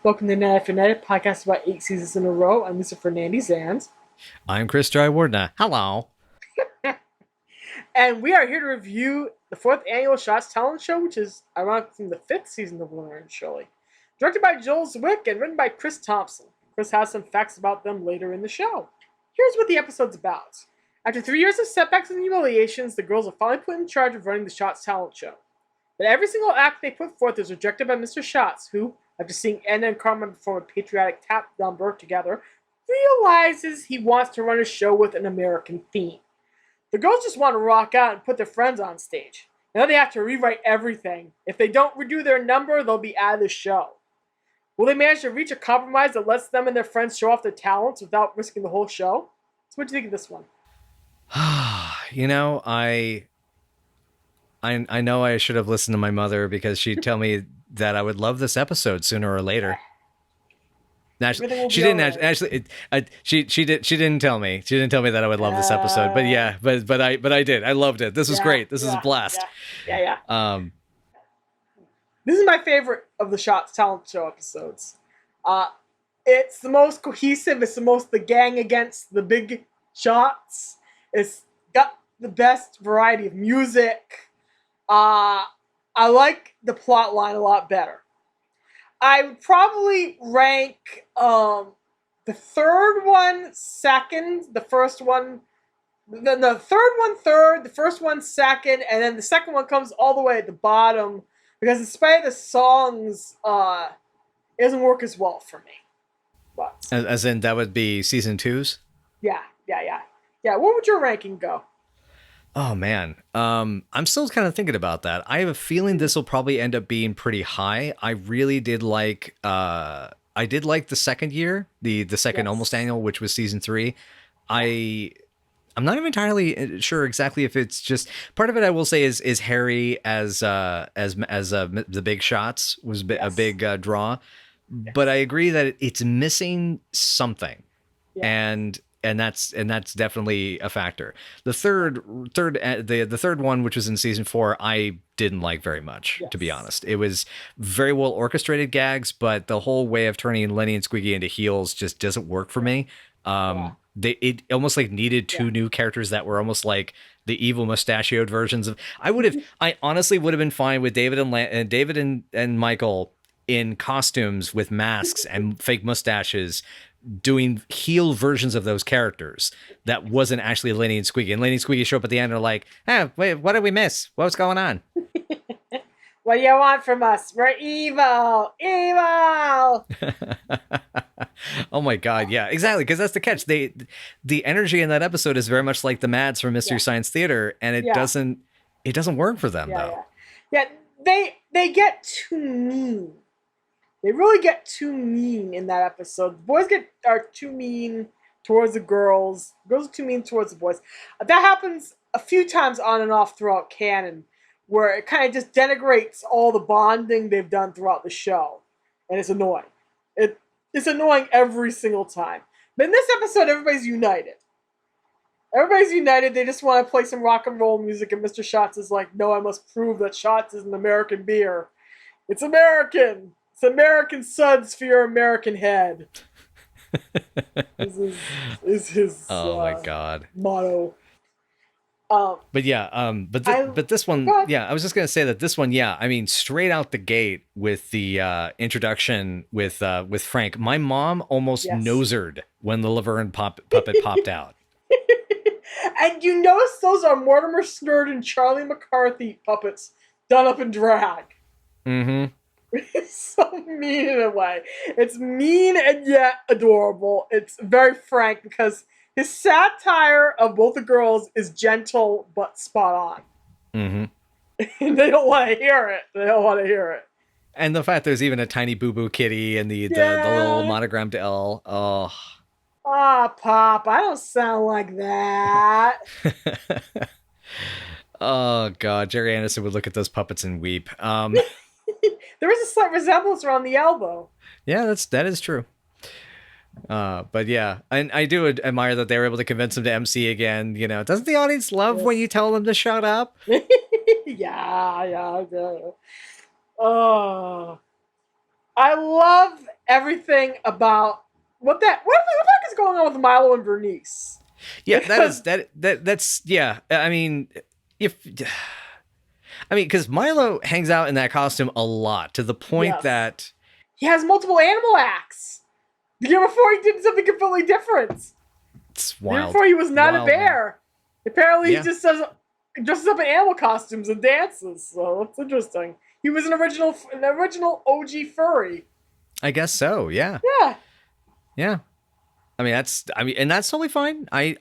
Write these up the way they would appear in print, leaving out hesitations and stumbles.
Welcome to Night After Night, a podcast about 8 seasons in a row. I'm Mr. Fernandes, I'm Chris Jayawardena. Hello. and we are here to review the fourth annual Shotz Talent Show, which is ironically from the fifth season of Laverne and Shirley. Directed by Joel Zwick and written by Chris Thompson. Chris has some facts about them later in the show. Here's what the episode's about. After 3 years of setbacks and humiliations, the girls are finally put in charge of running the Shotz Talent Show. But every single act they put forth is rejected by Mr. Shotz, who, after seeing Edna and Carmine perform a patriotic tap number together, realizes he wants to run a show with an American theme. The girls just want to rock out and put their friends on stage. Now they have to rewrite everything. If they don't redo their number, they'll be out of the show. Will they manage to reach a compromise that lets them and their friends show off their talents without risking the whole show? So what do you think of this one? You know, I know I should have listened to my mother because she'd tell me that I would love this episode sooner or later. Actually, she didn't actually. She didn't tell me. She didn't tell me that I would love this episode. But yeah, but I did. I loved it. This was great. This is a blast. Yeah. This is my favorite of the Shotz Talent Show episodes. It's the most cohesive. It's the gang against the big shots. It's got the best variety of music. I like the plot line a lot better. I would probably rank the third one second, the first one, the third one third, the first one second, and then the second one comes all the way at the bottom because in spite of the songs, it doesn't work as well for me. But as in that would be season 2's? Yeah. What would your ranking go? Oh man, I'm still kind of thinking about that. I have a feeling this will probably end up being pretty high. I really did like, I did like the second year, the second almost annual, which was season 3. I'm not even entirely sure exactly if it's just part of it. I will say is Harry as the big shots was a big draw, but I agree that it's missing something, and that's definitely a factor. The third one, which was in season 4, I didn't like very much, to be honest. It was very well orchestrated gags, but the whole way of turning Lenny and Squiggy into heels just doesn't work for me. It almost like needed two new characters that were almost like the evil mustachioed versions of. I honestly would have been fine with David and Michael in costumes with masks and fake mustaches, doing heel versions of those characters that wasn't actually Lenny and Squiggy. And Lenny and Squiggy show up at the end and are like, wait, what did we miss? What's going on? What do you want from us? We're evil! Evil! Oh my God, yeah, exactly, because that's the catch. The energy in that episode is very much like the Mads from Mystery Science Theater, and it doesn't work for them, though. Yeah, they get too mean. They really get too mean in that episode. The boys are too mean towards the girls. Girls are too mean towards the boys. That happens a few times on and off throughout canon, where it kind of just denigrates all the bonding they've done throughout the show. And it's annoying. It's annoying every single time. But in this episode, everybody's united. Everybody's united. They just want to play some rock and roll music, and Mr. Shotz is like, no, I must prove that Shotz is an American beer. It's American! It's American suds for your American head. This is his my God motto. But this one, I was just gonna say that this one, I mean, straight out the gate with the introduction with Frank, my mom almost nosered when the Laverne puppet popped out. And you notice those are Mortimer Snerd and Charlie McCarthy puppets done up in drag. Mm-hmm. It's so mean in a way. It's mean and yet adorable. It's very frank because his satire of both the girls is gentle but spot on. Mm-hmm. And they don't want to hear it. And the fact there's even a tiny boo-boo kitty and the little monogrammed L. Oh. Ah, Pop, I don't sound like that. Oh, God. Jerry Anderson would look at those puppets and weep. There is a slight resemblance around the elbow. Yeah, that is true. But yeah, and I do admire that they were able to convince him to MC again. You know, doesn't the audience love when you tell them to shut up? Yeah. Oh, I love everything about what the heck is going on with Milo and Bernice. Yeah, Because, that's yeah. I mean, because Milo hangs out in that costume a lot to the point yes, that he has multiple animal acts. The year before he did something completely different. it's The year wild. before he was not Wild, a bear. Man. Apparently he just dresses up in animal costumes and dances. So it's interesting. He was an original OG furry. I guess so. Yeah. Yeah. Yeah. And that's totally fine. I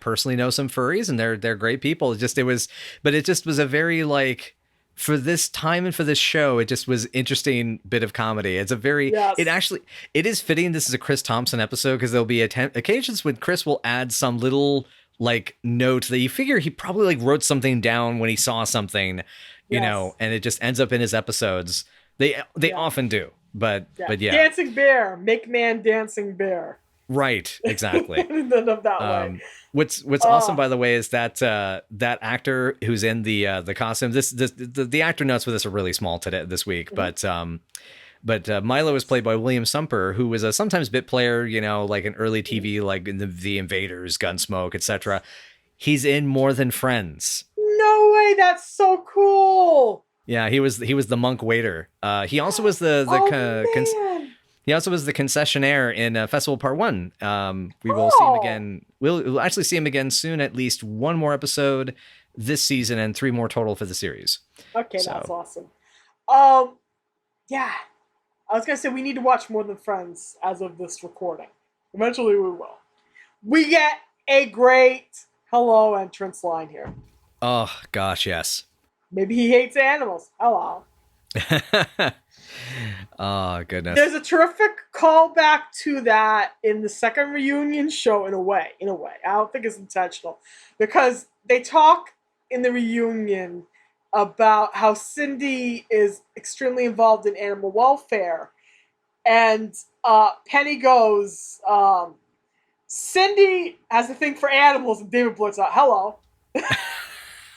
personally know some furries, and they're great people. It just was a very, like, for this time and for this show, it just was interesting bit of comedy. It's a very, Yes. it is fitting. This is a Chris Thompson episode because there'll be occasions when Chris will add some little, like, note that you figure he probably, like, wrote something down when he saw something, you know, and it just ends up in his episodes. They often do. But yeah. Dancing bear, make man dancing bear. Right, exactly. That way. What's awesome, by the way, is that that actor who's in the costume. The actor notes for this are really small this week, mm-hmm. but Milo is played by William Sumper, who was a sometimes bit player, you know, like in early TV, like in the Invaders, Gunsmoke, etc. He's in More Than Friends. No way, that's so cool. Yeah, he was the monk waiter. He also was he also was the concessionaire in Festival Part 1. We will see him again. We'll actually see him again soon. At least one more episode this season, and 3 more total for the series. Okay, that's awesome. Yeah, I was gonna say we need to watch More Than Friends as of this recording. Eventually, we will. We get a great hello entrance line here. Oh gosh, yes. Maybe he hates animals. Hello. Oh goodness. There's a terrific callback to that in the second reunion show in a way. I don't think it's intentional. Because they talk in the reunion about how Cindy is extremely involved in animal welfare. And Penny goes, Cindy has a thing for animals, and David blurts out, hello.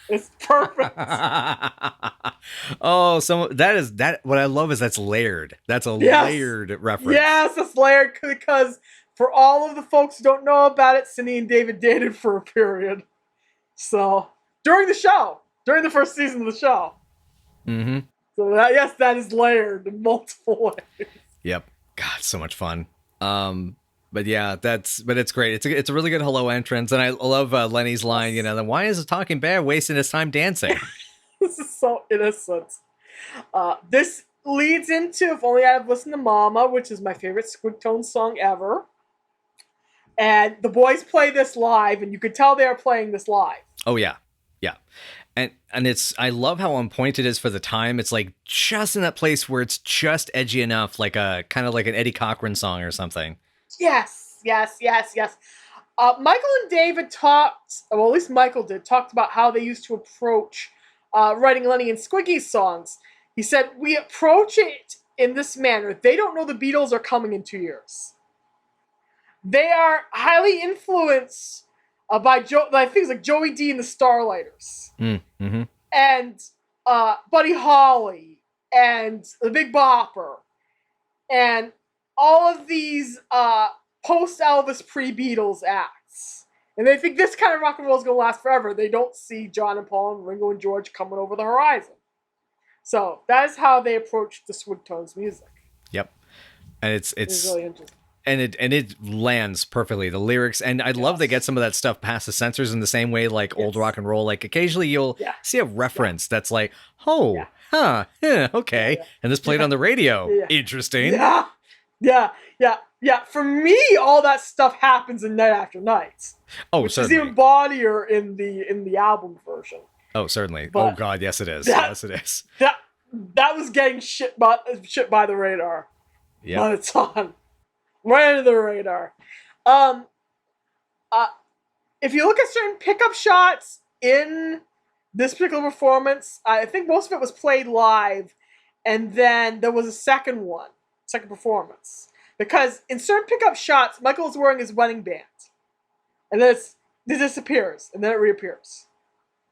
It's perfect. Oh, so that. What I love is that's layered. That's a layered reference. Yes, it's layered because for all of the folks who don't know about it, Cindy and David dated for a period. So during the first season of the show. Mm-hmm. So that is layered in multiple ways. Yep. God, so much fun. But yeah, it's great. It's a really good hello entrance, and I love Lenny's line. You know, then why is a talking bear wasting his time dancing? This is so innocent. This leads into If Only I'd Listened to Mama, which is my favorite Squigtones song ever. And the boys play this live, and you could tell they are playing this live. Oh yeah, yeah. And I love how on point it is for the time. It's like just in that place where it's just edgy enough, like a kind of like an Eddie Cochran song or something. Yes. Michael and David talked about how they used to approach writing Lenny and Squiggy's songs. He said, we approach it in this manner. They don't know the Beatles are coming in 2 years. They are highly influenced by things like Joey D and the Starlighters. Mm-hmm. And Buddy Holly and the Big Bopper. And all of these post-Elvis, pre-Beatles acts. And they think this kind of rock and roll is going to last forever. They don't see John and Paul and Ringo and George coming over the horizon. So that is how they approach the Squigtones music. Yep. And it's really interesting. And it lands perfectly. The lyrics, and I love they get some of that stuff past the censors in the same way like old rock and roll. Like occasionally you'll see a reference that's like, okay. And this played on the radio. Interesting. Yeah. For me, all that stuff happens in Night After Night. Oh, which certainly. is even bawdier in the album version. Oh, certainly. But oh God, yes it is. Yes it is. That was getting shit by the radar. Yeah. But it's on. Right under the radar. If you look at certain pickup shots in this particular performance, I think most of it was played live, and then there was a second performance. Because in certain pickup shots, Michael is wearing his wedding band. And then it disappears, and then it reappears.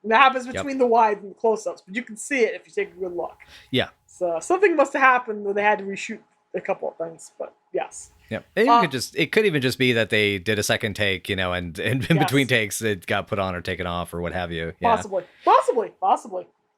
And that happens between the wide and the close-ups, but you can see it if you take a good look. Yeah. So something must have happened where they had to reshoot a couple of things, but yes. Yeah, it could even just be that they did a second take, you know, and in between takes it got put on or taken off or what have you. Yeah. Possibly.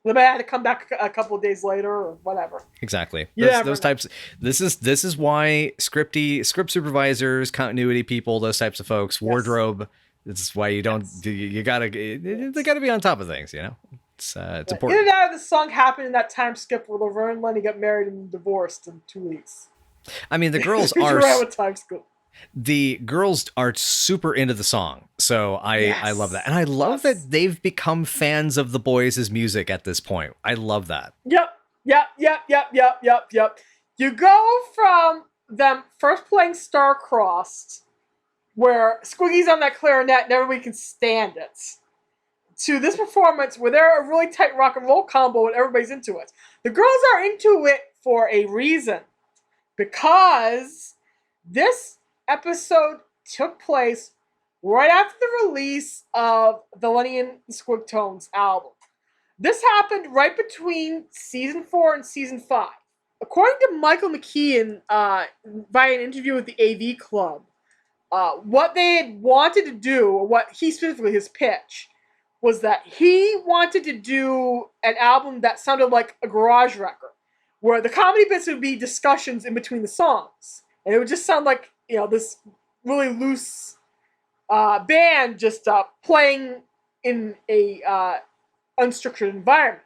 They may have to come back a couple of days later or whatever. Exactly. Yeah, Those types. This is why script supervisors, continuity people, those types of folks, wardrobe. This is why you don't. You gotta. They gotta be on top of things. You know, it's important. In and out of the song happened in that time skip where Laverne and Lenny got married and divorced in 2 weeks. I mean, the girls are. The girls are super into the song, so I love that, and I love that they've become fans of the boys' music at this point. I love that. Yep. You go from them first playing Star-Crossed, where Squiggy's on that clarinet and everybody can stand it, to this performance where they're a really tight rock and roll combo and everybody's into it. The girls are into it for a reason, because this episode took place right after the release of the Lenny and the Squigtones album. This happened right between season 4 and season 5. According to Michael McKeon, via an interview with the AV Club, what they had wanted to do, or what he specifically, his pitch, was that he wanted to do an album that sounded like a garage record, where the comedy bits would be discussions in between the songs. And it would just sound like, you know, this really loose band just playing in a unstructured environment.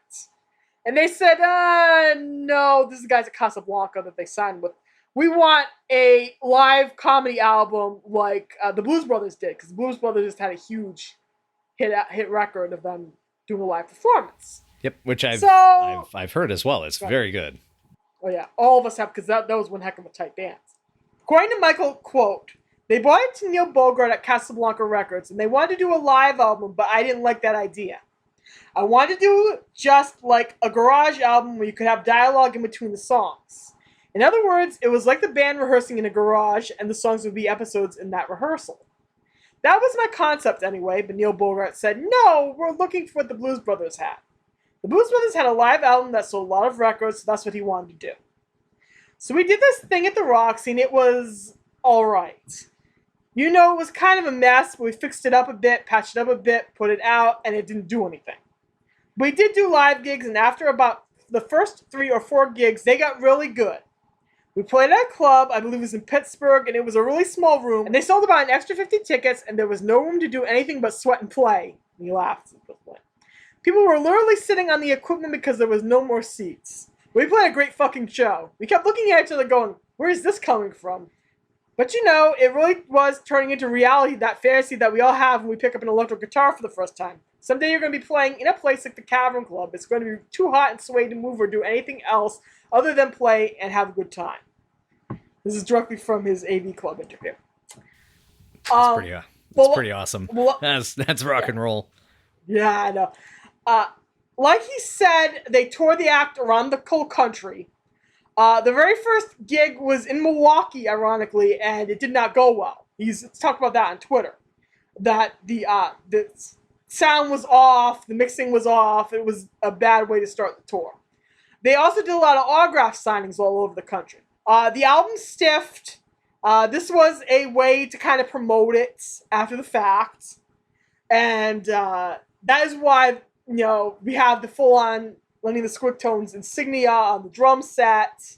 And they said, no, this is the guys at Casablanca that they signed with. We want a live comedy album like the Blues Brothers did, because the Blues Brothers just had a huge hit record of them doing a live performance. Yep, which I've heard as well. It's very good. Oh yeah, all of us have, because that was one heck of a tight band. According to Michael, quote, they brought it to Neil Bogart at Casablanca Records, and they wanted to do a live album, but I didn't like that idea. I wanted to do just like a garage album where you could have dialogue in between the songs. In other words, it was like the band rehearsing in a garage, and the songs would be episodes in that rehearsal. That was my concept anyway, but Neil Bogart said, no, we're looking for what the Blues Brothers had. The Blues Brothers had a live album that sold a lot of records, so that's what he wanted to do. So we did this thing at the Roxy, and it was alright. You know, it was kind of a mess, but we fixed it up a bit, patched it up a bit, put it out, and it didn't do anything. We did do live gigs, and after about the first 3 or 4 gigs, they got really good. We played at a club, I believe it was in Pittsburgh, and it was a really small room, and they sold about an extra 50 tickets, and there was no room to do anything but sweat and play. And he laughed. People were literally sitting on the equipment because there was no more seats. We played a great fucking show. We kept looking at each other going, where is this coming from? But you know, it really was turning into reality, that fantasy that we all have when we pick up an electric guitar for the first time. Someday you're going to be playing in a place like the Cavern Club. It's going to be too hot and sway to move or do anything else other than play and have a good time. This is directly from his AV Club interview. That's pretty awesome. That's rock and roll. Yeah, I know. Like he said, they toured the act around the whole country. The very first gig was in Milwaukee, ironically, and it did not go well. He's talked about that on Twitter. That the sound was off, the mixing was off. It was a bad way to start the tour. They also did a lot of autograph signings all over the country. The album stiffed. This was a way to kind of promote it after the fact. And that is why, you know, we have the full-on Lenny the Squigtones insignia on the drum set.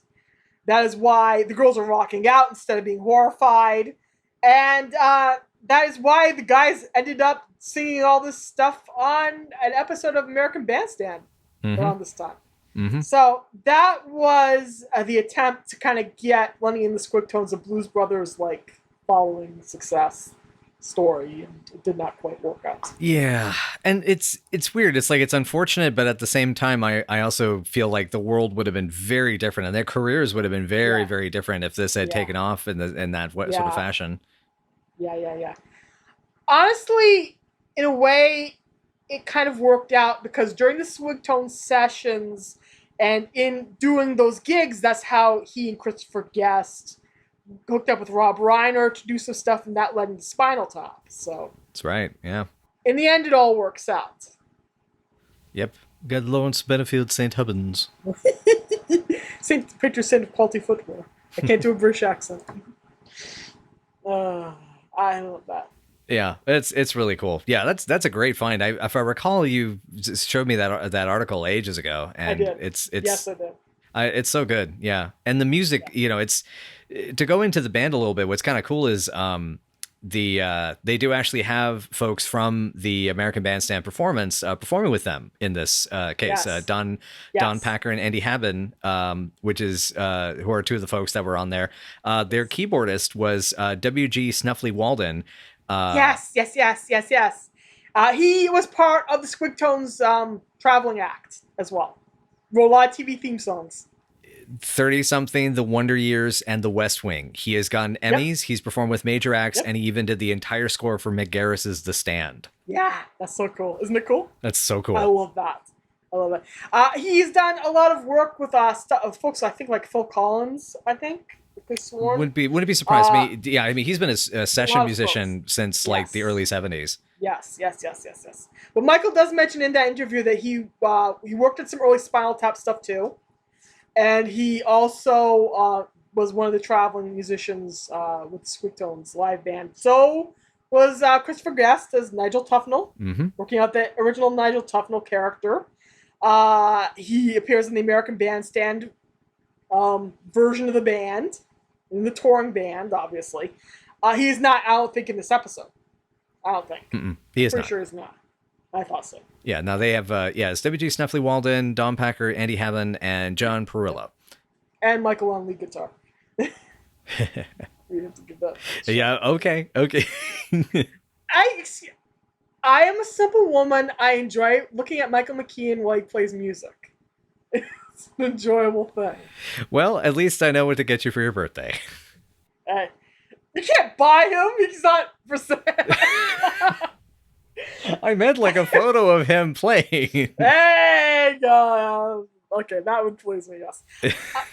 That is why the girls are rocking out instead of being horrified. And that is why the guys ended up singing all this stuff on an episode of American Bandstand around this time. Mm-hmm. So that was the attempt to kind of get Lenny and the Squigtones, a Blues Brothers like following success story, and it did not quite work out. Yeah, and it's weird. It's like, it's unfortunate, but at the same time, I also feel like the world would have been very different, and their careers would have been very, very different if this had taken off in that sort of fashion. Yeah. Honestly, in a way, it kind of worked out, because during the Squigtone sessions and in doing those gigs, that's how he and Christopher Guest hooked up with Rob Reiner to do some stuff, and that led into Spinal Tap. So that's right. Yeah. In the end, it all works out. Yep. Got Lawrence Benefield St. Hubbins. Patron saint of quality footwear. I can't do a British accent. I love that. Yeah, it's really cool. Yeah, that's a great find. If I recall, you just showed me that article ages ago, I and did. it's Yes, I did. it's so good. Yeah, and the music, Yeah. it's to go into the band a little bit. What's kind of cool is they do actually have folks from the American Bandstand performance performing with them in this case. Yes. Don Yes. Packer and Andy Haben, which is who are two of the folks that were on there. Their keyboardist was W.G. Snuffly Walden. Yes. He was part of the Squigtones traveling act as well. Wrote a lot of TV theme songs. 30 something, The Wonder Years, and The West Wing. He has gotten Emmys. Yep. He's performed with major acts, Yep. and he even did the entire score for Mick Garris's The Stand. Yeah, that's so cool. Isn't it cool? That's so cool. I love that. He's done a lot of work with folks, I think, like Phil Collins, I think. Wouldn't be surprised me. Yeah, I mean, he's been a session musician since like the early 70s. Yes. But Michael does mention in that interview that he worked at some early Spinal Tap stuff too, and he also was one of the traveling musicians with the Squigtones live band. So was Christopher Guest as Nigel Tufnell, working out the original Nigel Tufnell character. He appears in the American Bandstand version of the band, in the touring band, obviously. He is not, I don't think, in this episode. I don't think. He is Pretty not. sure he's not. I thought so. Yeah, now they have, it's W.G. Snuffly Walden, Don Packer, Andy Haben, and John Perillo. And Michael on lead guitar. We have to give that. Yeah, okay. I am a simple woman. I enjoy looking at Michael McKean while he plays music. It's an enjoyable thing. Well, at least I know what to get you for your birthday. You can't buy him. He's not for sale. I meant like a photo of him playing. Hey, okay, that would please me, yes.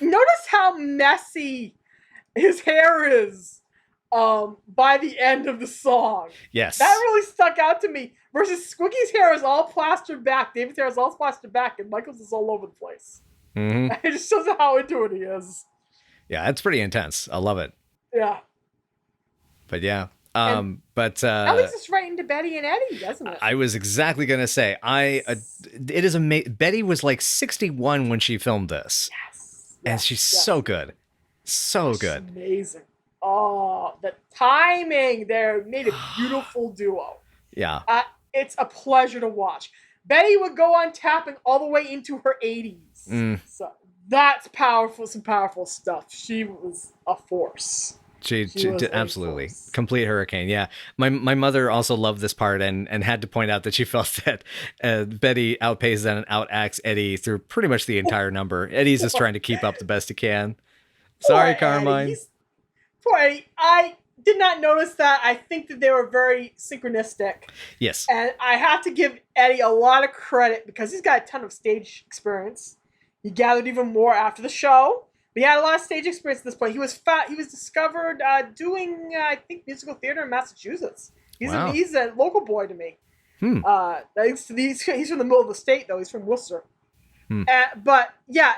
Notice how messy his hair is by the end of the song. Yes. That really stuck out to me. Versus Squiggy's hair is all plastered back. David's hair is all plastered back, and Michael's is all over the place. It just shows how into it he is. Yeah, it's pretty intense. I love it. Yeah. But yeah. At least it's right into Betty and Eddie, doesn't it? I was exactly gonna say it is amazing. Betty was like 61 when she filmed this, and she's so good, so good, amazing. Oh, the timing there made a beautiful duo. Yeah, it's a pleasure to watch. Betty would go on tapping all the way into her 80s, so that's powerful. Some powerful stuff. She was a force. She did absolutely complete hurricane. Yeah, my mother also loved this part and had to point out that she felt that Betty outpaces and outacts Eddie through pretty much the entire number. Eddie's just trying to keep up the best he can. Sorry, Carmine. Poor Eddie. I did not notice that. I think that they were very synchronistic. Yes, and I have to give Eddie a lot of credit because he's got a ton of stage experience. He gathered even more after the show. But he had a lot of stage experience at this point. He was discovered doing, I think, musical theater in Massachusetts. He's a local boy to me. He's from the middle of the state, though. He's from Worcester. But, yeah,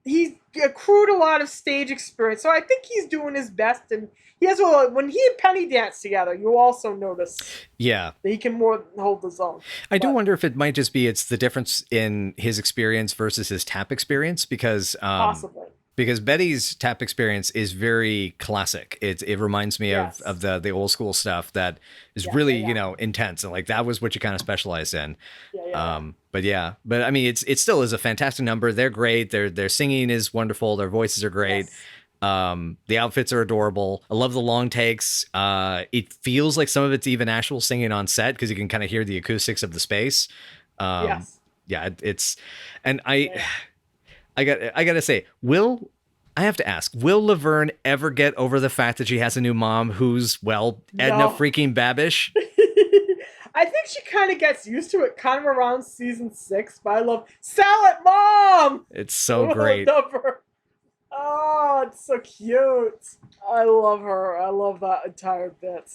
he's accrued a lot of stage experience. So I think he's doing his best. And he has when he and Penny dance together, you'll also notice that he can more than hold his own. I do wonder if it might just be it's the difference in his experience versus his tap experience because... possibly. Because Betty's tap experience is very classic. It reminds me of the old school stuff that is really intense, and like that was what you kind of specialized in. But I mean it still is a fantastic number. They're great. Their singing is wonderful. Their voices are great. The outfits are adorable. I love the long takes. It feels like some of it's even actual singing on set because you can kind of hear the acoustics of the space. It's and I gotta say, I have to ask, will Laverne ever get over the fact that she has a new mom who's, Edna freaking Babish? I think she kind of gets used to it kind of around season 6, but I love Salad Mom! It's so great. Oh, it's so cute. I love her. I love that entire bit.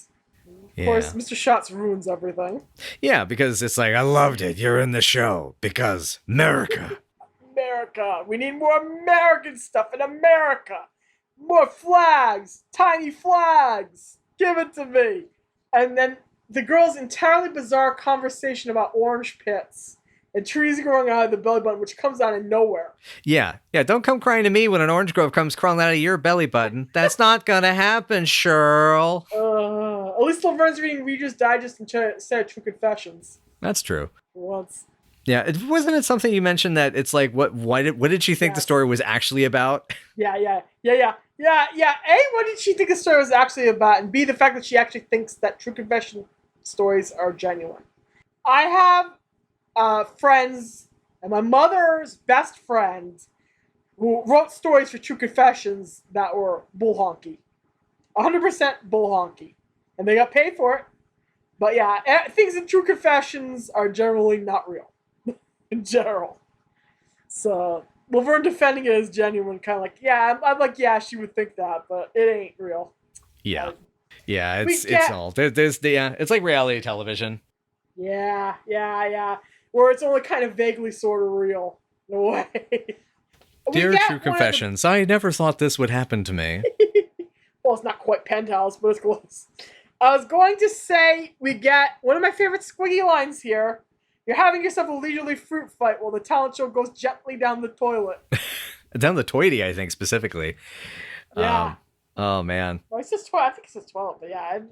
Of course, Mr. Shotz ruins everything. Yeah, because it's like, I loved it. You're in the show. Because America. America. We need more American stuff in America. More flags! Tiny flags! Give it to me! And then the girl's entirely bizarre conversation about orange pits and trees growing out of the belly button, which comes out of nowhere. Yeah. Don't come crying to me when an orange grove comes crawling out of your belly button. That's not gonna happen, Shirl. At least Laverne's reading Reader's Digest instead of True Confessions. That's true. Once. Yeah, wasn't it something you mentioned that it's like, what did she think the story was actually about? Yeah. A, what did she think the story was actually about? And B, the fact that she actually thinks that True Confession stories are genuine. I have friends, and my mother's best friend, who wrote stories for True Confessions that were bull honky. 100% bull honky. And they got paid for it. But yeah, things in True Confessions are generally not real. In general. So, Laverne defending it as genuine, kind of like, yeah, I'm like, yeah, she would think that, but it ain't real. Yeah. It's all, it's like reality television. Yeah. Where it's only kind of vaguely sort of real, in a way. Dear True Confessions, I never thought this would happen to me. Well, it's not quite Penthouse, but it's close. I was going to say we get one of my favorite Squiggy lines here. You're having yourself a leisurely fruit fight while the talent show goes gently down the toilet. Down the toity, I think, specifically. Yeah. Oh, man. Well, it says 12. I think it says 12, but yeah. And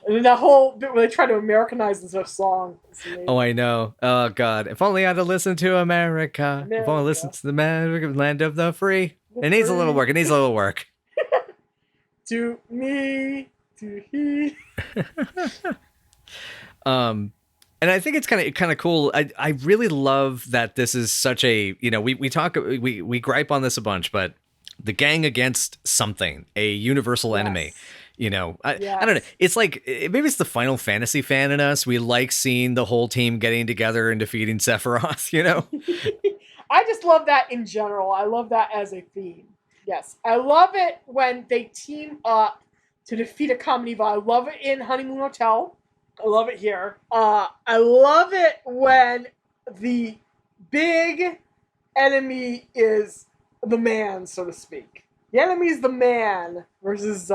then that whole bit where they try to Americanize this song. Oh, I know. Oh, God. If only I'd have listened to America. If only I listened to the land of the free. It needs a little work. To me, to he. And I think it's kind of cool. I really love that this is such a, we gripe on this a bunch, but the gang against something, a universal enemy. I don't know. It's like, maybe it's the Final Fantasy fan in us. We like seeing the whole team getting together and defeating Sephiroth, I just love that in general. I love that as a theme. Yes. I love it when they team up to defeat a common evil. I love it in Honeymoon Hotel. I love it here. I love it when the big enemy is the man, so to speak. The enemy is the man versus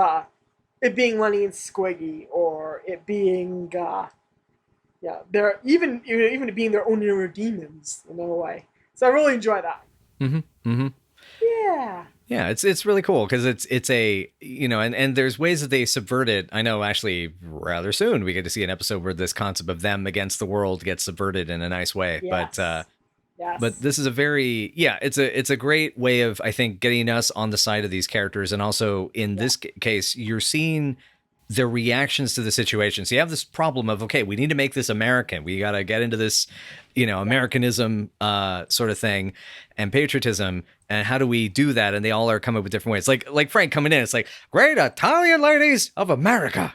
it being Lenny and Squiggy, or it being they're even it being their own inner demons in a way. So I really enjoy that. Yeah, it's really cool because it's a and there's ways that they subvert it. I know actually rather soon we get to see an episode where this concept of them against the world gets subverted in a nice way. Yes. But this is a very it's a great way of, I think, getting us on the side of these characters, and also in this case you're seeing their reactions to the situation. So you have this problem of, okay, we need to make this American. We got to get into this, Americanism sort of thing and patriotism. And how do we do that? And they all are coming up with different ways. Like Frank coming in, it's like, great Italian ladies of America,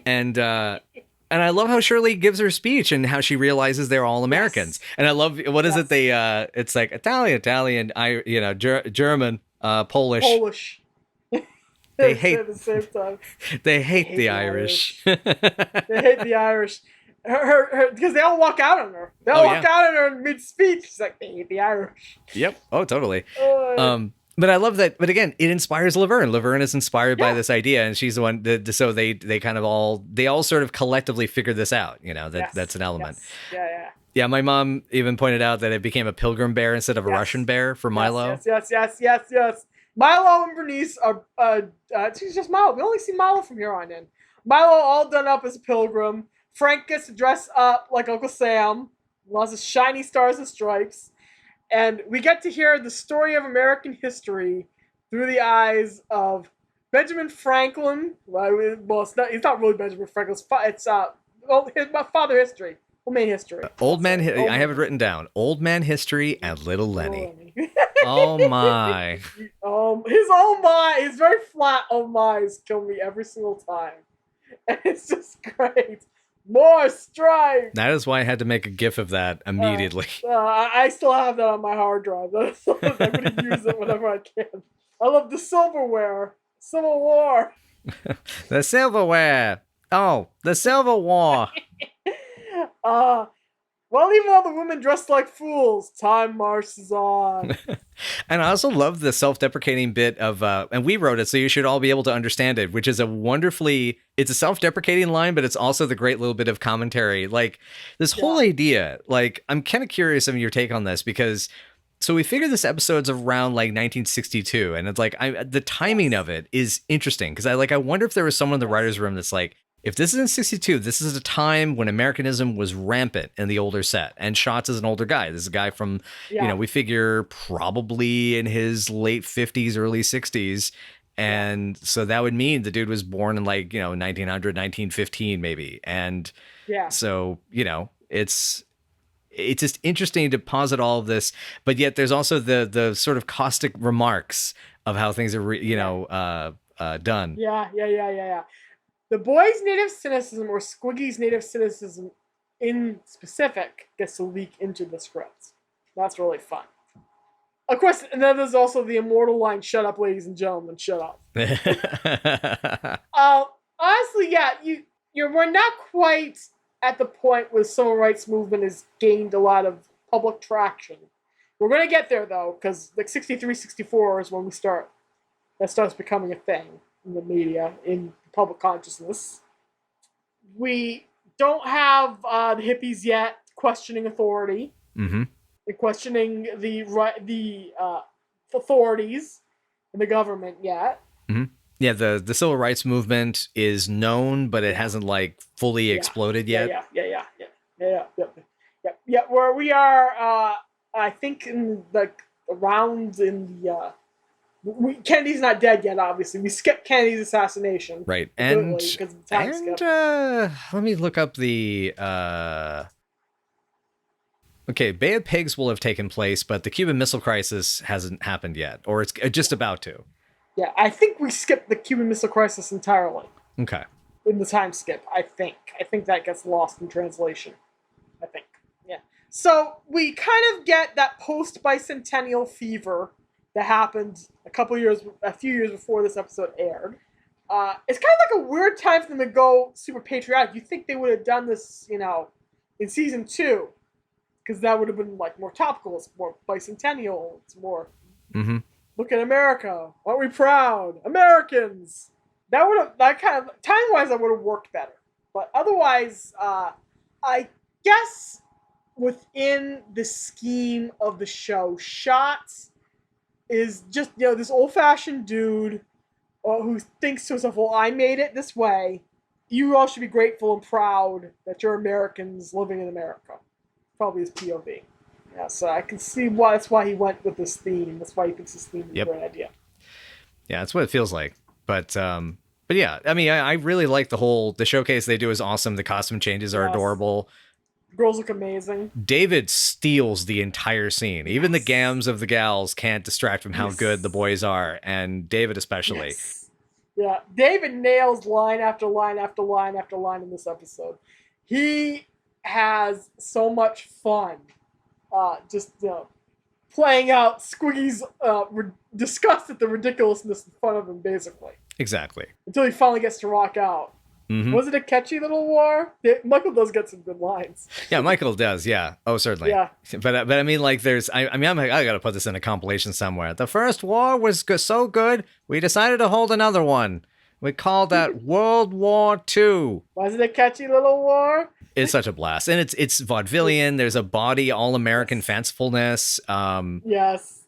And I love how Shirley gives her speech and how she realizes they're all Americans. Yes. And I love, what is it? It's like Italian, German, Polish. They hate at the same time. They hate the Irish. They hate the Irish. Her because they all walk out on her. They all walk out on her in mid-speech. She's like, they hate the Irish. Yep. Oh, totally. But I love that. But again, it inspires Laverne. Laverne is inspired by this idea, and she's the one. So they kind of all sort of collectively figure this out. That's an element. Yes. Yeah, my mom even pointed out that it became a pilgrim bear instead of a Russian bear for Milo. Yes. Milo and Bernice are, it's just Milo. We only see Milo from here on in. Milo all done up as a pilgrim. Frank gets to dress up like Uncle Sam. Lots of shiny stars and stripes. And we get to hear the story of American history through the eyes of Benjamin Franklin. Well, it's not really Benjamin Franklin. It's his father history. Old man history. I have it written down. Old man history and little Lenny. Oh my. His oh my, his very flat oh my's kill me every single time. And it's just great. More strife. That is why I had to make a GIF of that immediately. I still have that on my hard drive. I'm going to use it whenever I can. I love the silverware. Civil War. The silverware. Oh, the Civil War. Well, even though the women dressed like fools, time marches on. And I also love the self-deprecating bit of, and we wrote it, so you should all be able to understand it, which is it's a self-deprecating line, but it's also the great little bit of commentary. Like, this whole idea, like, I'm kind of curious of your take on this, because so we figure this episode's around like 1962, and it's like the timing of it is interesting, because I wonder if there was someone in the writer's room that's like, if this is in 62, this is a time when Americanism was rampant in the older set. And Shotz is an older guy. This is a guy from, we figure probably in his late 50s, early 60s. And so that would mean the dude was born in 1900, 1915 maybe. And so, it's just interesting to posit all of this. But yet there's also the sort of caustic remarks of how things are, done. Yeah. The boys' native cynicism, or Squiggy's native cynicism in specific, gets to leak into the scripts. That's really fun. Of course, and then there's also the immortal line, "Shut up, ladies and gentlemen, shut up." Honestly, we're not quite at the point where the civil rights movement has gained a lot of public traction. We're going to get there, though, because 63, 64 is when that starts becoming a thing in the media, in public consciousness. We don't have the hippies yet questioning authority. Mm-hmm. And questioning the authorities and the government yet. Mm-hmm. Yeah, the civil rights movement is known, but it hasn't fully exploded yet. Yeah. Where we are, I think in around in the. Kennedy's not dead yet, obviously. We skipped Kennedy's assassination. Right. And let me look up the... Okay, Bay of Pigs will have taken place, but the Cuban Missile Crisis hasn't happened yet. Or it's just about to. Yeah, I think we skipped the Cuban Missile Crisis entirely. Okay. In the time skip, I think. I think that gets lost in translation. I think. Yeah. So we kind of get that post-bicentennial fever that happened a few years before this episode aired. It's kind of like a weird time for them to go super patriotic. You think they would have done this, in season 2, because that would have been more topical. It's more bicentennial. It's more, Look at America. Aren't we proud? Americans. That kind of time-wise, that would have worked better. But otherwise, I guess within the scheme of the show, Shotz is just, this old-fashioned dude who thinks to himself, well, I made it this way. You all should be grateful and proud that you're Americans living in America. Probably his POV. Yeah, so I can see that's why he went with this theme. That's why he thinks this theme is a great idea. Yeah, that's what it feels like. But yeah, I mean, I really like the showcase they do is awesome. The costume changes are adorable. Girls look amazing. David steals the entire scene. Even the gams of the gals can't distract from how good the boys are, and David especially. Yes. Yeah, David nails line after line after line after line in this episode. He has so much fun, playing out Squiggy's disgust at the ridiculousness and fun of him, basically. Exactly. Until he finally gets to rock out. Mm-hmm. Was it a catchy little war? Michael does get some good lines. Yeah, Michael does. Yeah. Oh, certainly. Yeah. But I mean, there's. I got to put this in a compilation somewhere. The first war was so good, we decided to hold another one. We called that World War II. Was it a catchy little war? It's such a blast, and it's vaudevillian. There's a body all-American fancifulness. Yes.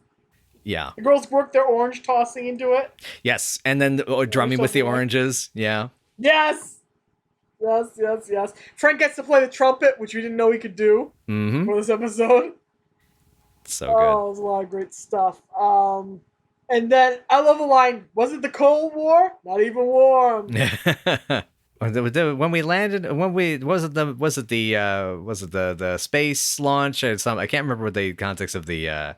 Yeah. The girls work their orange tossing into it. Yes, and then drumming with the oranges. Yeah. Yes. Frank gets to play the trumpet, which we didn't know he could do for this episode. So good. Oh, it was a lot of great stuff. And then I love the line, was it the Cold War? Not even warm. When we landed, was it the space launch or something? I can't remember what the context of the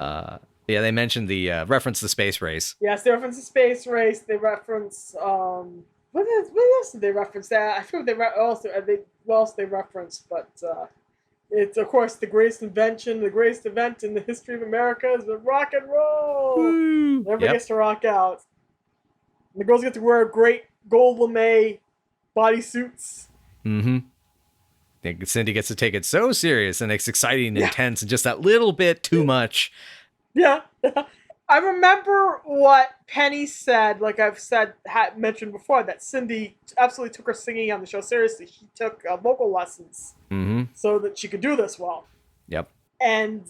they mentioned the reference to the space race. Yes, they reference the space race. They reference what else did they reference? That I forget what else they referenced, but it's of course the greatest event in the history of America is the rock and roll. Woo! Everybody gets to rock out. And the girls get to wear great gold lame bodysuits. Mm-hmm. Cindy gets to take it so serious, and it's exciting and Yeah. intense, and just that little bit too much. Yeah. I remember what Penny said, like I've mentioned before, that Cindy absolutely took her singing on the show seriously. She took vocal lessons so that she could do this well. Yep. And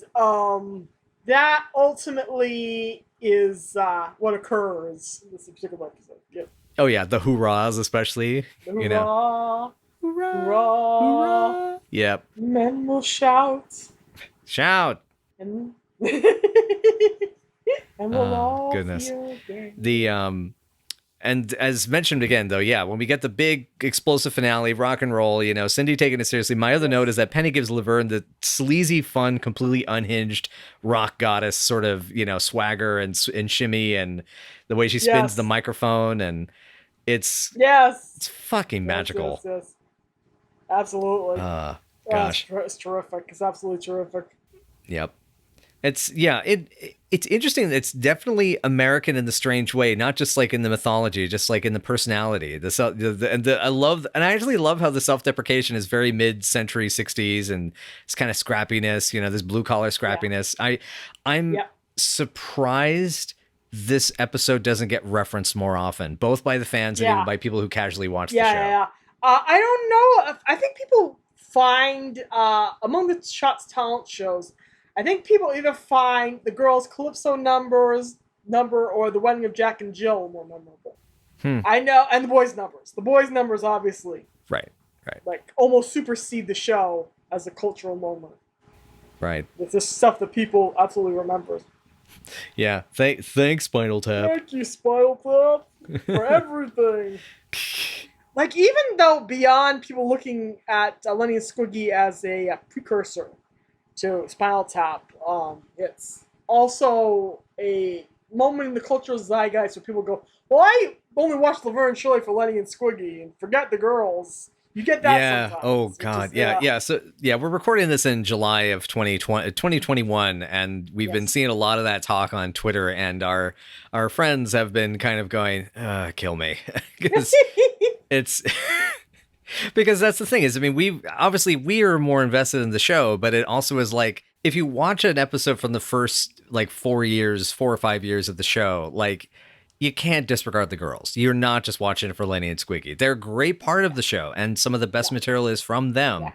that ultimately is what occurs in this particular episode. Yeah. Oh yeah, the hurrahs especially. The hurrah, You know. hurrah, Hurrah. Yep. men will shout. Shout. And and we'll all goodness. feel again. The and as mentioned again though, yeah, when we get the big explosive finale, rock and roll, you know, Cindy taking it seriously. My other note is that Penny gives Laverne the sleazy, fun, completely unhinged rock goddess sort of, you know, swagger and shimmy, and the way she spins the microphone, and it's fucking magical. Yes. Absolutely. Gosh, it's terrific. It's absolutely terrific. Yep. It's it's interesting. It's definitely American in the strange way, not just like in the mythology, just like in the personality. I actually love how the self-deprecation is very mid-century 60s, and it's kind of scrappiness, you know, this blue collar scrappiness. I'm surprised this episode doesn't get referenced more often, both by the fans and even by people who casually watch the show. I don't know. I think people find among the Shotz Talent shows, I think people either find the girls' Calypso number or the wedding of Jack and Jill more memorable. I know, and the boys' numbers. The boys' numbers, obviously, right, like almost supersede the show as a cultural moment. Right, it's just stuff that people absolutely remember. Yeah, thanks, Spinal Tap. Thank you, Spinal Tap, for everything. Like, even though beyond people looking at Lenny and Squiggy as a precursor to Spinal Tap, it's also a moment in the cultural zeitgeist where people go, well, I only watched Laverne and Shirley for Lenny and Squiggy and forget the girls. You get that sometimes. Oh, God. So, we're recording this in July of 2021, and we've been seeing a lot of that talk on Twitter, and our friends have been kind of going, kill me. Because it's... Because that's the thing is, I mean, we are more invested in the show, but it also is like, if you watch an episode from the first, like, 4 or 5 years of the show, like, you can't disregard the girls. You're not just watching it for Lenny and Squiggy. They're a great part of the show, and some of the best material is from them. Yeah.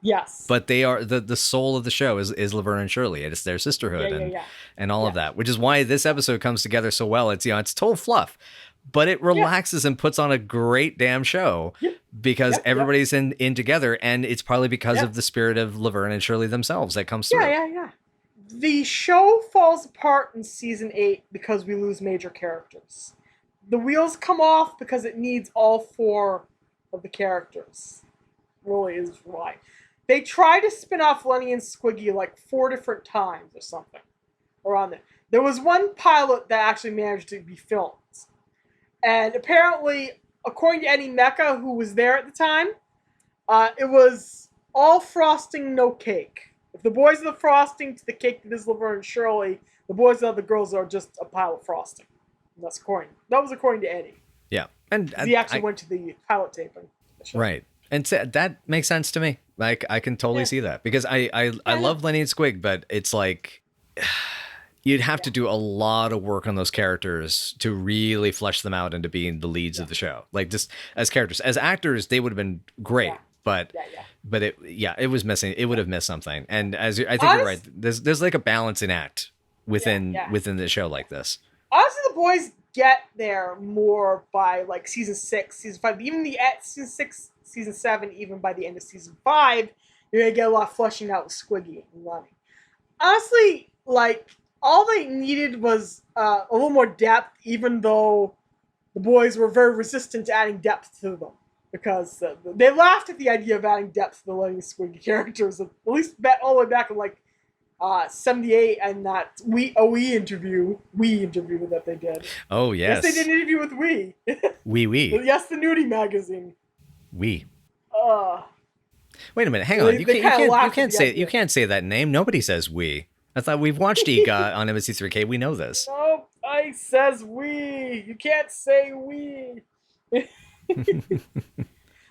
Yes. But they are the soul of the show is Laverne and Shirley. It's their sisterhood and all of that, which is why this episode comes together so well. It's, you know, it's total fluff, but it relaxes and puts on a great damn show because everybody's in together, and it's probably because of the spirit of Laverne and Shirley themselves that comes through. Yeah. The show falls apart in season 8 because we lose major characters. The wheels come off because it needs all 4 of the characters. Really is why. They try to spin off Lenny and Squiggy like 4 different times or something around there. There was one pilot that actually managed to be filmed. And apparently, according to Eddie Mecca, who was there at the time, it was all frosting, no cake. If the boys are the frosting to the cake that is Laverne and Shirley, the boys are the girls are just a pile of frosting. And that was according to Eddie. Yeah. And he actually went to the pilot taping. Right. And so that makes sense to me. Like, I can totally see that, because I love Lenny and Squig, but it's like, you'd have to do a lot of work on those characters to really flesh them out into being the leads of the show. Like, just as characters, as actors, they would have been great, but it was missing. It would have missed something. And I think you're right. There's like a balancing act within the show like this. Honestly, the boys get there more by like season 6, season 5, even season 6, season 7, even by the end of season 5, you're gonna get a lot of fleshing out with Squiggy and Lenny. Honestly, like, all they needed was a little more depth, even though the boys were very resistant to adding depth to them. Because they laughed at the idea of adding depth to the Lenny and Squiggy characters, at least all the way back in like 78 and that We interview that they did. Oh, yes. Yes, they did an interview with We. We. Yes, the nudie magazine. We. Wait a minute, hang on. You can't say that name. Nobody says we. I thought we've watched EGOT on MC3K. We know this. Nope, I says we. You can't say we.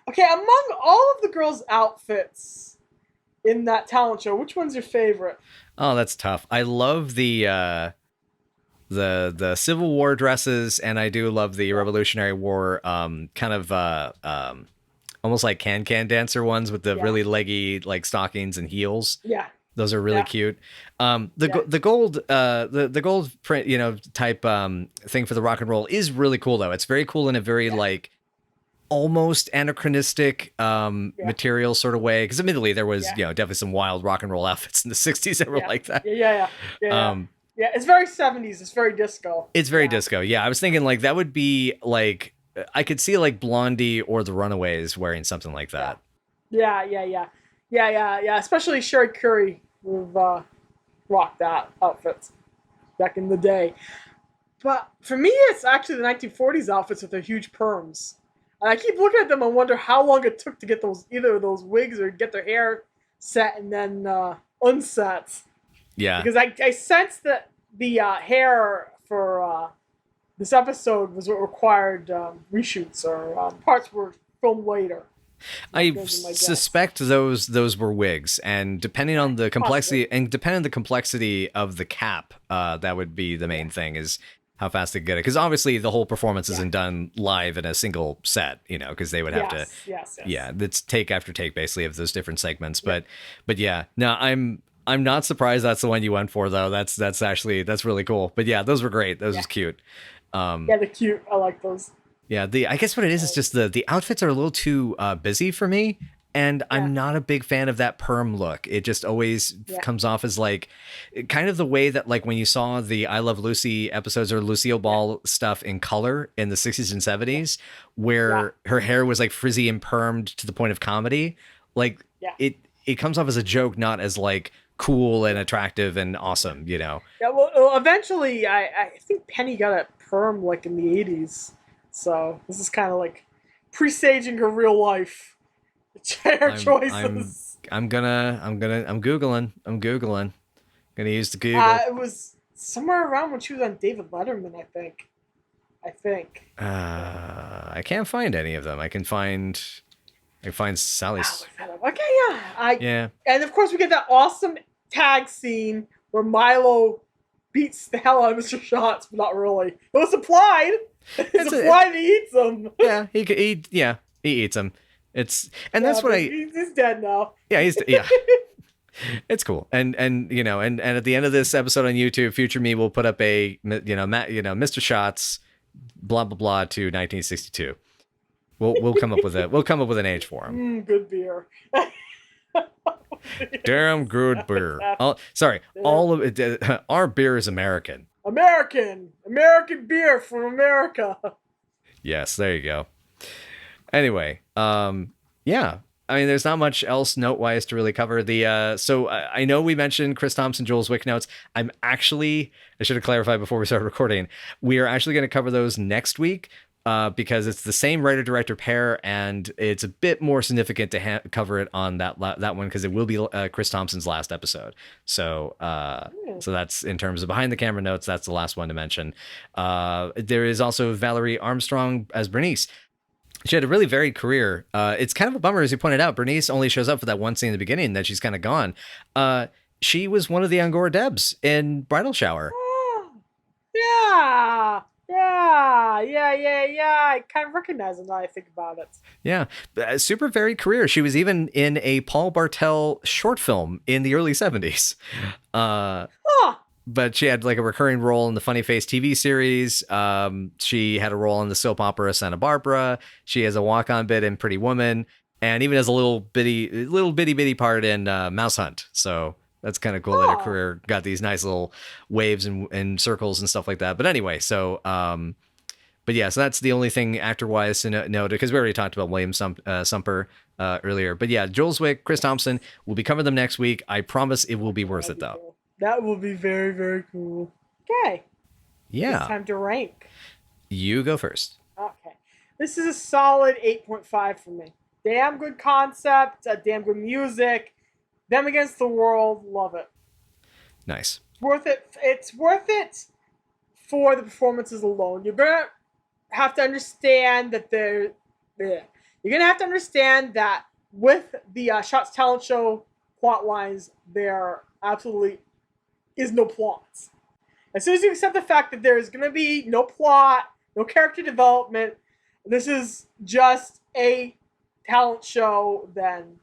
Okay, among all of the girls' outfits in that talent show, which one's your favorite? Oh, that's tough. I love the Civil War dresses, and I do love the Yeah, Revolutionary War kind of almost like can dancer ones with the yeah, really leggy like stockings and heels. yeah, Those are really yeah, cute. yeah, The gold the gold print type thing for the rock and roll is really cool though. It's very cool in a very yeah, like almost anachronistic yeah, material sort of way. Because admittedly, there was yeah, definitely some wild rock and roll outfits in the '60s that were yeah, like that. yeah, yeah, yeah, yeah. Um, Yeah, it's very 70s. It's very disco. it's very Yeah, disco. Yeah, I was thinking like that would be like I could see like Blondie or the Runaways wearing something like yeah, that. yeah, yeah, yeah, yeah, yeah, yeah. Especially Sherry Curry would have rocked that outfit back in the day. But for me, it's actually the 1940s outfits with their huge perms. And I keep looking at them and wonder how long it took to get those either of those wigs or get their hair set and then unset. Yeah, Because I sense that the hair for this episode was what required reshoots or parts were filmed later. I Those are my guess. suspect those were wigs, and depending Okay, on the possibly. complexity of the cap, that would be the Yeah, main thing is how fast they get it. Because obviously the whole performance yeah. isn't done live in a single set, because they would have to, Yes, yes, yes. yeah, it's take after take basically of those different segments. Yeah, But yeah, no, I'm not surprised that's the one you went for though. That's really cool. But yeah, those were great. Those yeah. was cute. Um, Yeah, they're cute. I like those. yeah, the I guess what it is Uh, just the outfits are a little too busy for me, and yeah, I'm not a big fan of that perm look. It just always yeah, comes off as like kind of the way that like when you saw the I Love Lucy episodes or Lucille yeah, Ball stuff in color in the 60s and yeah, 70s, yeah, where her hair was like frizzy and permed to the point of comedy. Like yeah, it comes off as a joke, not as like cool and yeah. attractive and Yeah. awesome. Yeah, eventually, I think Penny got a perm like in the 80s. So this is kind of like presaging her real life hair I'm I'm choices. I'm googling. Gonna use the Google. It was somewhere around when she was on David Letterman, I think. I think. I can't find any of them. I can find I'll Sally's. look that up. Okay, yeah. Yeah, And of course we get that awesome tag scene where Milo beats the hell out of Mr. Shotz, but not really. It was implied. It's implied he eats him. yeah. He could eat. Yeah, he eats them. And Yeah, that's what but I. he's dead now. Yeah, yeah. It's cool. And at the end of this episode on YouTube, future me will put up a Mr. Shots blah blah blah to 1962. We'll come up with an age for him. Good beer. Damn good beer. Sorry, all of it. Our beer is American. American beer from America. Yes, there you go. Anyway, yeah. I mean, there's not much else note-wise to really cover. So I know we mentioned Chris Thompson, Joel Zwick notes. I should have clarified before we started recording. We are actually going to cover those next week. Because it's the same writer-director pair, and it's a bit more significant to cover it on that one because it will be Chris Thompson's last episode. So so that's in terms of behind the camera notes. That's the last one to mention. There is also Valerie Armstrong as Bernice. She had a really varied career. It's kind of a bummer, as you pointed out. Bernice only shows up for that one scene in the beginning, then she's kind of gone. She was one of the Angora Debs in Bridal Shower. Yeah. Yeah. I kind of recognize it now I think about it. Yeah, super varied career. She was even in a Paul Bartel short film in the early 70s. Huh. But she had like a recurring role in the Funny Face TV series. She had a role in the soap opera Santa Barbara. She has a walk-on bit in Pretty Woman, and even has a little bitty part in Mouse Hunt. So that's kind of cool that her career got these nice little waves and circles and stuff like that. But anyway, so but yeah, so that's the only thing actor-wise to note, because we already talked about William Sumper earlier. But yeah, Joel Zwick, Chris Thompson, we'll be covering them next week. I promise it will be worth it, though. Cool. That will be very, very cool. Okay. Yeah. It's time to rank. You go first. Okay. This is a solid 8.5 for me. Damn good concept, damn good music. Them Against the World, love it. Nice. Worth it. It's worth it for the performances alone. You're gonna have to understand that You're going to have to understand that with the Shotz Talent Show plot lines, there absolutely is no plots. As soon as you accept the fact that there is going to be no plot, no character development, this is just a talent show, then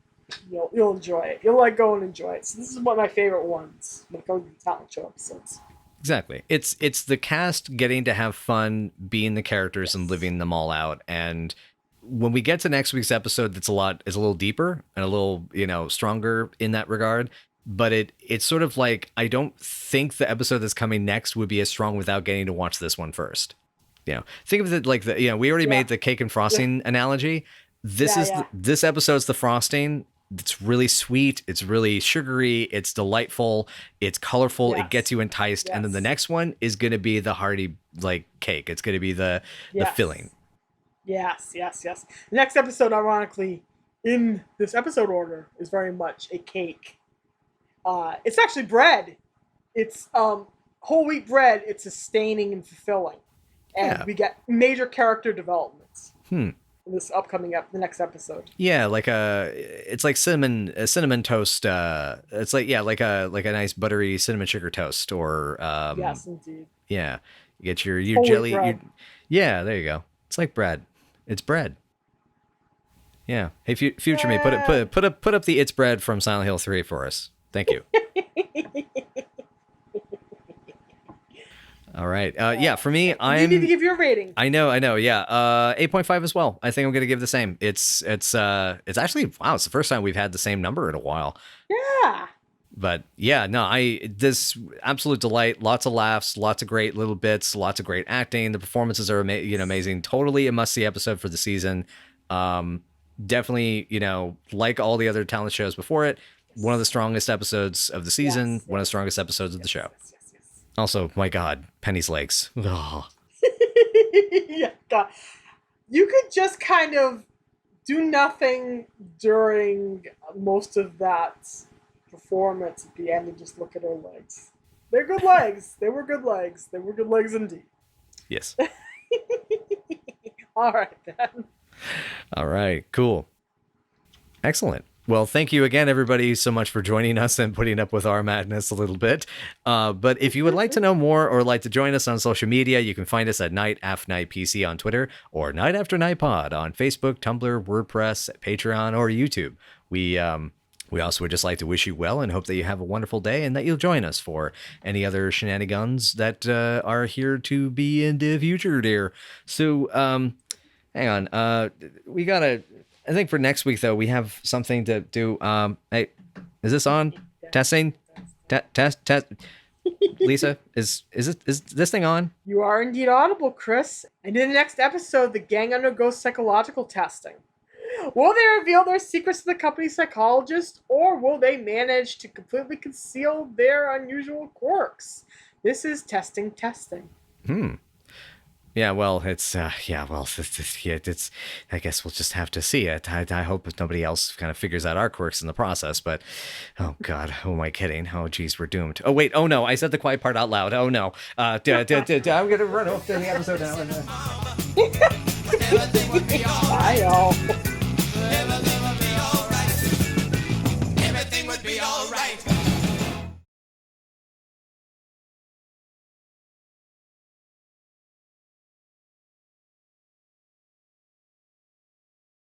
you'll enjoy it. You'll go and enjoy it. So this is one of my favorite ones when it comes to talent show episodes. Exactly. It's the cast getting to have fun, being the characters and living them all out. And when we get to next week's episode, is a little deeper and a little, stronger in that regard. But it's sort of like, I don't think the episode that's coming next would be as strong without getting to watch this one first. Think of it like we already made the cake and frosting analogy. This episode's the frosting. It's really sweet. It's really sugary. It's delightful. It's colorful. It gets you enticed. And then the next one is going to be the hearty cake. It's going to be the filling. Yes. The next episode, ironically, in this episode order, is very much a cake. It's actually bread. It's whole wheat bread. It's sustaining and fulfilling. And we get major character developments. In this the next episode. Yeah, it's like cinnamon toast. It's like a nice buttery cinnamon sugar toast, or yes, indeed. Yeah, you get your jelly. Yeah, there you go. It's like bread. It's bread. Yeah. Hey, future me, put up the It's Bread from Silent Hill 3 for us. Thank you. All right. For me, you need to give your rating. I know. Yeah. 8.5 as well. I think I'm going to give the same. It's actually, wow, it's the first time we've had the same number in a while. Yeah. But yeah, no, this absolute delight, lots of laughs, lots of great little bits, lots of great acting. The performances are amazing. Totally a must-see episode for the season. Definitely, like all the other talent shows before it, one of the strongest episodes of the season, one of the strongest episodes of the show. Yes. Also, my God, Penny's legs. Oh. Yeah, God. You could just kind of do nothing during most of that performance at the end and just look at her legs. They're good legs. They were good legs. They were good legs indeed. Yes. All right, then. All right, cool. Excellent. Well, thank you again, everybody, so much for joining us and putting up with our madness a little bit. But if you would like to know more or like to join us on social media, you can find us at Night After Night PC on Twitter or Night After Night Pod on Facebook, Tumblr, WordPress, Patreon, or YouTube. We also would just like to wish you well and hope that you have a wonderful day and that you'll join us for any other shenanigans that are here to be in the future, dear. So, hang on. We gotta... I think for next week, though, we have something to do. Hey, is this on? Testing? Test. Lisa, is this thing on? You are indeed audible, Chris. And in the next episode, the gang undergoes psychological testing. Will they reveal their secrets to the company's psychologist, or will they manage to completely conceal their unusual quirks? This is testing. Yeah, well, it's I guess we'll just have to see it. I hope nobody else kind of figures out our quirks in the process, but oh God, who am I kidding? Oh geez, we're doomed. Oh wait, oh no, I said the quiet part out loud. Oh no. I'm gonna run off to the episode now. Bye, y'all.